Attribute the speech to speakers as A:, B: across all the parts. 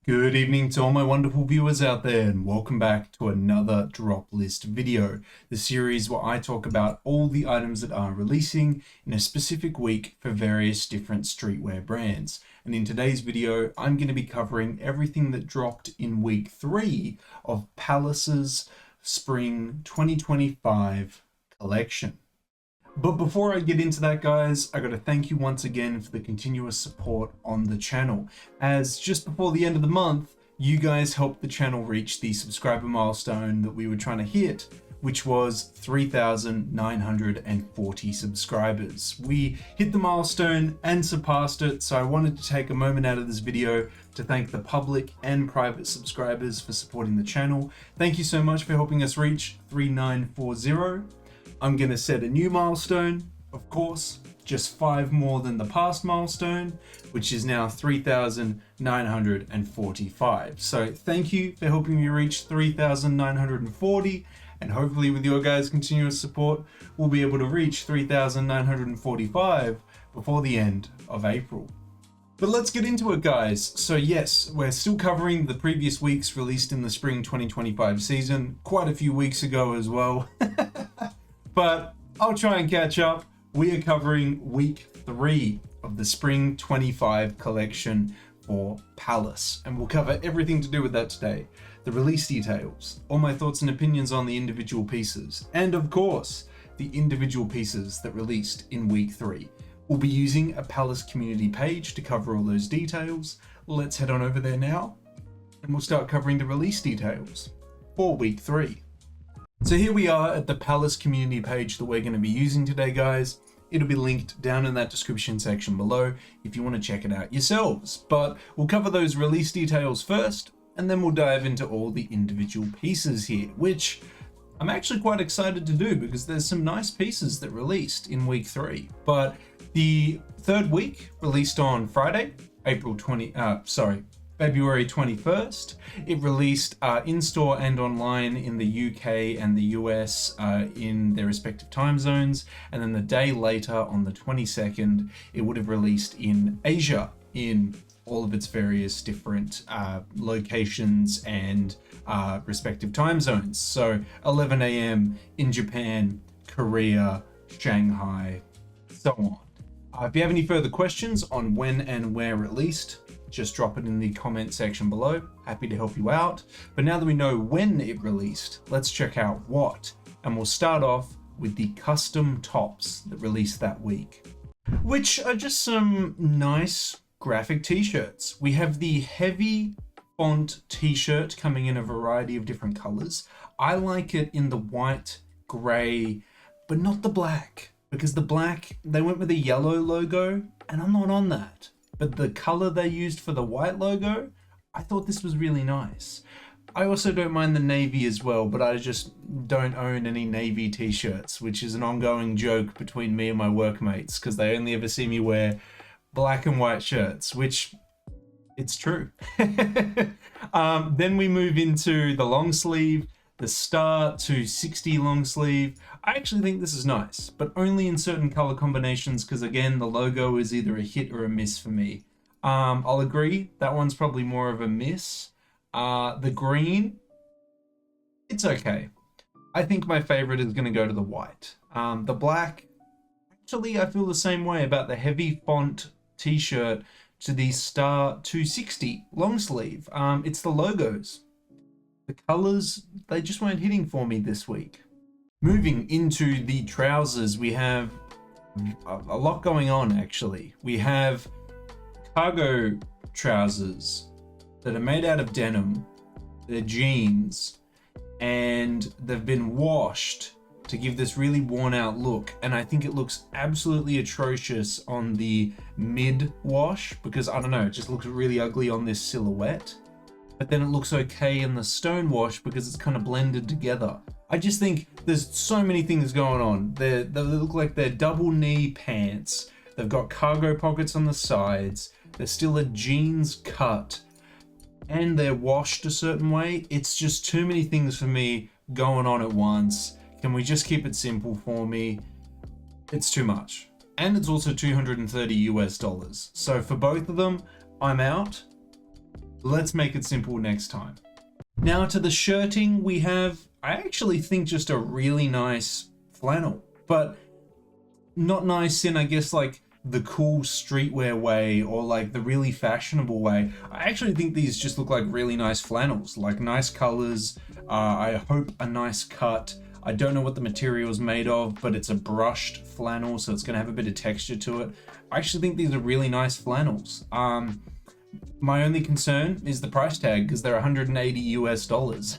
A: Good evening to all my wonderful viewers out there, and welcome back to another drop list video, the series where I talk about all the items that are releasing in a specific week for various different streetwear brands. And in today's video, I'm going to be covering everything that dropped in week 3 of Palace's Spring 2025 collection. But before I get into that, guys, I got to thank you once again for the continuous support on the channel, as just before the end of the month, you guys helped the channel reach the subscriber milestone that we were trying to hit, which was 3,940 subscribers. We hit the milestone and surpassed it, so I wanted to take a moment out of this video to thank the public and private subscribers for supporting the channel. Thank you so much for helping us reach 3,940. I'm going to set a new milestone, of course, just 5 more than the past milestone, which is now 3,945. So thank you for helping me reach 3,940, and hopefully with your guys' continuous support, we'll be able to reach 3,945 before the end of April. But let's get into it, guys. So yes, we're still covering the previous weeks released in the Spring 2025 season, quite a few weeks ago as well. But I'll try and catch up. We are covering week 3 of the Spring 25 collection for Palace, and we'll cover everything to do with that today. The release details, all my thoughts and opinions on the individual pieces, and of course, the individual pieces that released in week 3. We'll be using a Palace community page to cover all those details. Let's head on over there now, and we'll start covering the release details for week 3. So here we are at the Palace community page that we're going to be using today, guys. It'll be linked down in that description section below if you want to check it out yourselves. But we'll cover those release details first, and then we'll dive into all the individual pieces here, which I'm actually quite excited to do because there's some nice pieces that released in week 3. But the third week released on Friday, February 21st. It released in-store and online in the UK and the US in their respective time zones. And then the day later, on the 22nd, it would have released in Asia in all of its various different locations and respective time zones. So 11 a.m. in Japan, Korea, Shanghai, so on. If you have any further questions on when and where released, just drop it in the comment section below. Happy to help you out. But now that we know when it released, let's check out what. And we'll start off with the custom tops that released that week, which are just some nice graphic t-shirts. We have the heavy font t-shirt coming in a variety of different colors. I like it in the white, gray, but not the black, because the black, they went with a yellow logo and I'm not on that. But the color they used for the white logo, I thought this was really nice. I also don't mind the navy as well, but I just don't own any navy t-shirts, which is an ongoing joke between me and my workmates because they only ever see me wear black and white shirts, which it's true. Then we move into the long sleeve, the Star 260 long sleeve. I actually think this is nice, but only in certain color combinations because again, the logo is either a hit or a miss for me. I'll agree, that one's probably more of a miss. The green, it's okay. I think my favorite is gonna go to the white. The black, actually I feel the same way about the heavy font t-shirt to the Star 260 long sleeve. It's the logos. The colors, they just weren't hitting for me this week. Moving into the trousers, we have a lot going on actually. We have cargo trousers that are made out of denim, they're jeans, and they've been washed to give this really worn out look. And I think it looks absolutely atrocious on the mid wash because I don't know, it just looks really ugly on this silhouette. But then it looks okay in the stone wash because it's kind of blended together. I just think there's so many things going on. They look like they're double knee pants. They've got cargo pockets on the sides. They're still a jeans cut. And they're washed a certain way. It's just too many things for me going on at once. Can we just keep it simple for me? It's too much. And it's also $230 US. So for both of them, I'm out. Let's make it simple next time. Now to the shirting, we have, I actually think, just a really nice flannel, but not nice in, I guess, like the cool streetwear way or like the really fashionable way. I actually think these just look like really nice flannels, like nice colors. I hope a nice cut. I don't know what the material is made of, but it's a brushed flannel, so it's gonna have a bit of texture to it. I actually think these are really nice flannels. My only concern is the price tag, because they're 180 US dollars.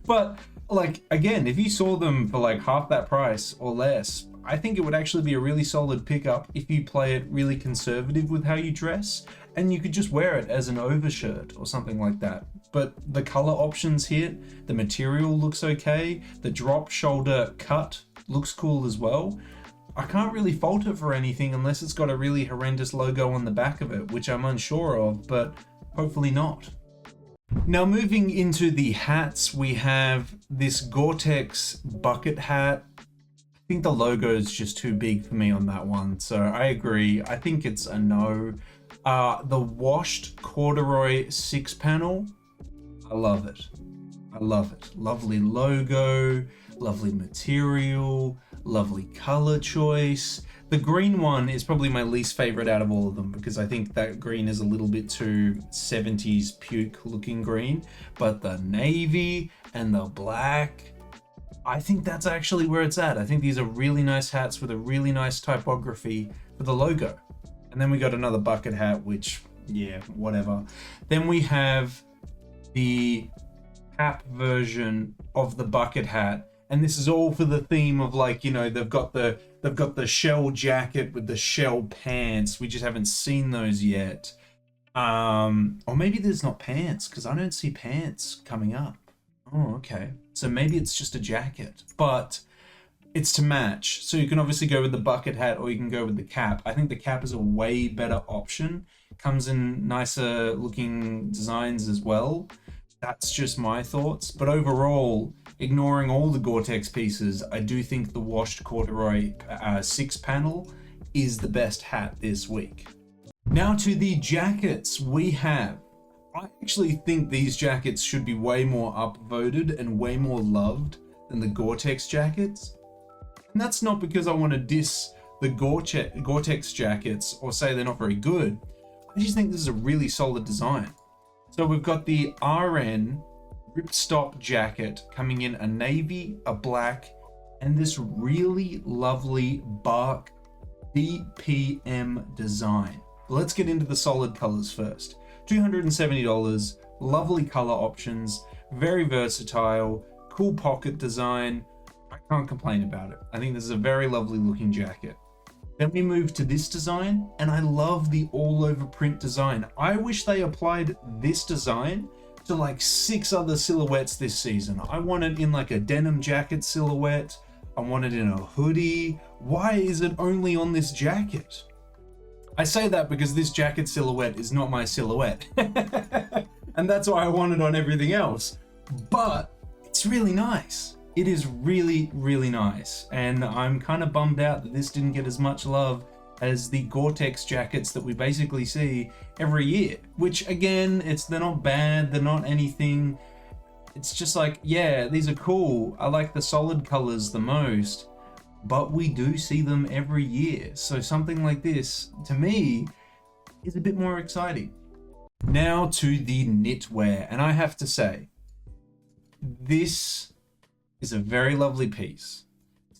A: But like, again, if you saw them for like half that price or less, I think it would actually be a really solid pickup if you play it really conservative with how you dress, and you could just wear it as an overshirt or something like that. But the color options here, the material looks okay, the drop shoulder cut looks cool as well. I can't really fault it for anything unless it's got a really horrendous logo on the back of it, which I'm unsure of, but hopefully not. Now moving into the hats, we have this Gore-Tex bucket hat. I think the logo is just too big for me on that one, so I agree. I think it's a no. The washed corduroy 6-panel, I love it. I love it. Lovely logo, lovely material, lovely color choice. The green one is probably my least favorite out of all of them, because I think that green is a little bit too 70s puke looking green, but the navy and the black, I think that's actually where it's at. I think these are really nice hats with a really nice typography for the logo. And then we got another bucket hat, which, yeah, whatever. Then we have the cap version of the bucket hat, and this is all for the theme of, like, you know, they've got the shell jacket with the shell pants. We just haven't seen those yet. Or maybe there's not pants, because I don't see pants coming up. Oh, okay. So maybe it's just a jacket, but it's to match. So you can obviously go with the bucket hat or you can go with the cap. I think the cap is a way better option. Comes in nicer looking designs as well. That's just my thoughts. But overall, ignoring all the Gore-Tex pieces, I do think the washed corduroy 6-panel is the best hat this week. Now to the jackets we have. I actually think these jackets should be way more upvoted and way more loved than the Gore-Tex jackets. And that's not because I want to diss the Gore-Tex jackets or say they're not very good. I just think this is a really solid design. So we've got the RN ripstop jacket coming in a navy, a black, and this really lovely bark BPM design. Let's get into the solid colors first. $270, lovely color options, very versatile, cool pocket design. I can't complain about it. I think this is a very lovely looking jacket. Then we move to this design, and I love the all over print design. I wish they applied this design to like 6 other silhouettes this season. I want it in like a denim jacket silhouette. I want it in a hoodie. Why is it only on this jacket? I say that because this jacket silhouette is not my silhouette. And that's why I want it on everything else. But it's really nice. It is really, really nice. And I'm kind of bummed out that this didn't get as much love as the Gore-Tex jackets that we basically see every year. Which again, they're not bad, they're not anything. It's just like, yeah, these are cool. I like the solid colors the most. But we do see them every year. So something like this, to me, is a bit more exciting. Now to the knitwear. And I have to say, this is a very lovely piece.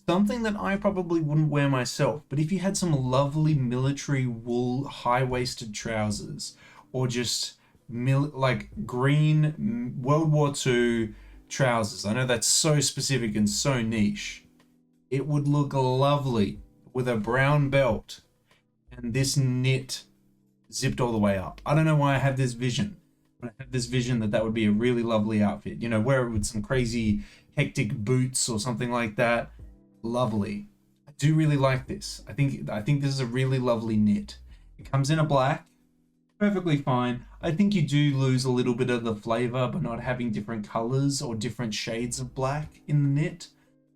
A: Something that I probably wouldn't wear myself. But if you had some lovely military wool high-waisted trousers, or just like green World War II trousers. I know that's so specific and so niche. It would look lovely with a brown belt and this knit zipped all the way up. I don't know why I have this vision, but I have this vision that would be a really lovely outfit. You know, wear it with some crazy hectic boots or something like that. Lovely. I do really like this. I think this is a really lovely knit. It comes in a black, perfectly fine. I think you do lose a little bit of the flavor by not having different colors or different shades of black in the knit.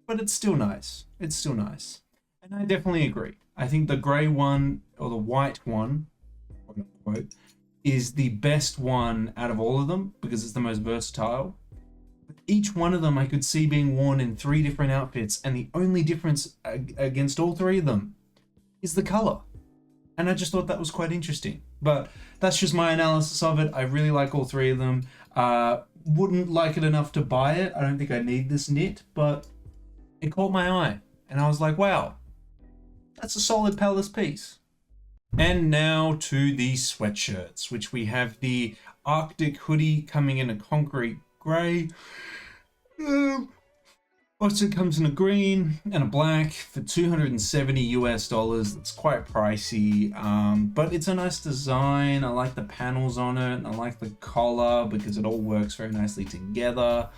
A: But it's still nice. It's still nice. And I definitely agree. I think the grey one, or the white one, quote unquote, is the best one out of all of them because it's the most versatile. Each one of them I could see being worn in 3 different outfits, and the only difference against all 3 of them is the color. And I just thought that was quite interesting. But that's just my analysis of it. I really like all 3 of them. Wouldn't like it enough to buy it. I don't think I need this knit, but it caught my eye. And I was like, wow, that's a solid Palace piece. And now to the sweatshirts, which we have the Arctic hoodie coming in a concrete grey. Also comes in a green and a black for $270 US. That's quite pricey, but it's a nice design. I like the panels on it, and I like the collar because it all works very nicely together.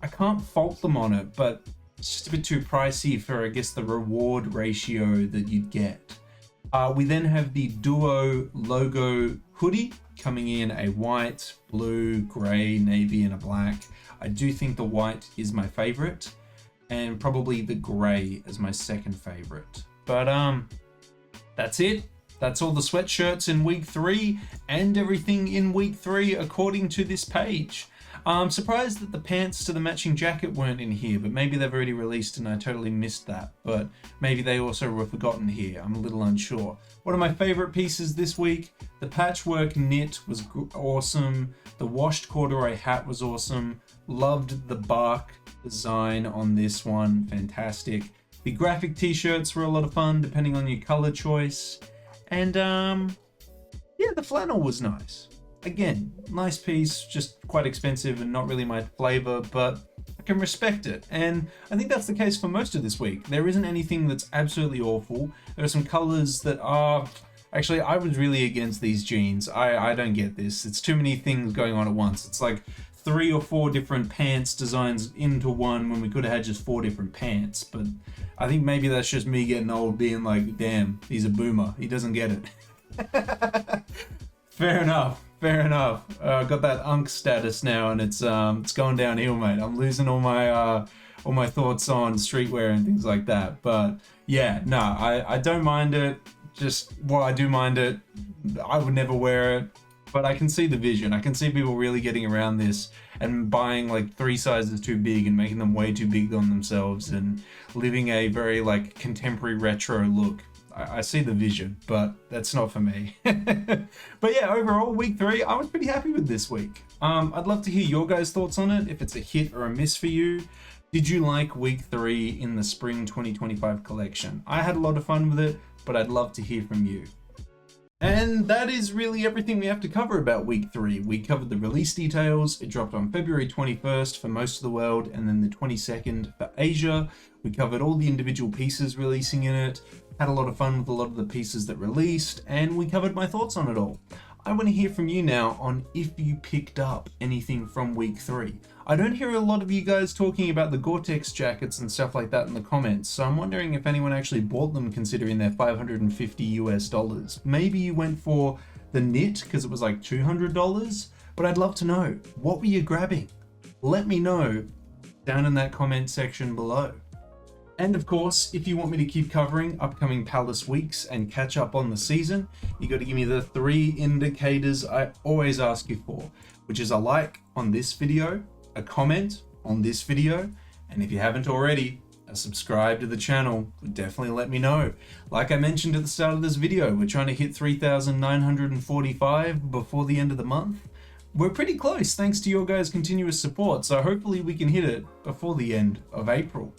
A: I can't fault them on it, but it's just a bit too pricey for, I guess, the reward ratio that you'd get. We then have the Duo logo hoodie coming in a white, blue, grey, navy, and a black. I do think the white is my favorite, and probably the grey is my second favorite. But that's it. That's all the sweatshirts in week 3 and everything in week 3 according to this page. I'm surprised that the pants to the matching jacket weren't in here, but maybe they've already released and I totally missed that. But maybe they also were forgotten here. I'm a little unsure. One of my favorite pieces this week, the patchwork knit was awesome. The washed corduroy hat was awesome. Loved the bark design on this one, fantastic. The graphic t-shirts were a lot of fun depending on your color choice. And yeah, the flannel was nice. Again, nice piece, just quite expensive and not really my flavor, but I can respect it. And I think that's the case for most of this week. There isn't anything that's absolutely awful. There are some colors that are... Actually, I was really against these jeans. I don't get this. It's too many things going on at once. It's like 3 or 4 different pants designs into one when we could have had just 4 different pants. But I think maybe that's just me getting old, being like, damn, he's a boomer. He doesn't get it. Fair enough. Fair enough. Got that unk status now, and it's going downhill, mate. I'm losing all my thoughts on streetwear and things like that. But yeah, no, I don't mind it. Just, well, I do mind it. I would never wear it, but I can see the vision. I can see people really getting around this and buying like 3 sizes too big and making them way too big on themselves and living a very like contemporary retro look. I see the vision, but that's not for me. But yeah, overall, week 3, I was pretty happy with this week. I'd love to hear your guys' thoughts on it, if it's a hit or a miss for you. Did you like week 3 in the spring 2025 collection? I had a lot of fun with it, but I'd love to hear from you. And that is really everything we have to cover about week 3. We covered the release details. It dropped on February 21st for most of the world, and then the 22nd for Asia. We covered all the individual pieces releasing in it, had a lot of fun with a lot of the pieces that released, and we covered my thoughts on it all. I want to hear from you now on if you picked up anything from week 3. I don't hear a lot of you guys talking about the Gore-Tex jackets and stuff like that in the comments, so I'm wondering if anyone actually bought them considering they're $550 US. Maybe you went for the knit because it was like $200, but I'd love to know, what were you grabbing? Let me know down in that comment section below. And of course, if you want me to keep covering upcoming Palace weeks and catch up on the season, you got to give me the 3 indicators I always ask you for, which is a like on this video, a comment on this video, and if you haven't already, a subscribe to the channel would definitely let me know. Like I mentioned at the start of this video, we're trying to hit 3,945 before the end of the month. We're pretty close thanks to your guys' continuous support, so hopefully we can hit it before the end of April.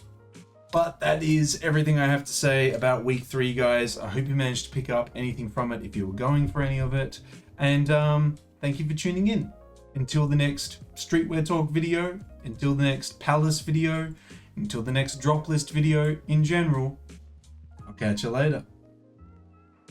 A: But that is everything I have to say about week 3, guys. I hope you managed to pick up anything from it if you were going for any of it. And thank you for tuning in. Until the next Streetwear Talk video, until the next Palace video, until the next drop list video in general, I'll catch you later.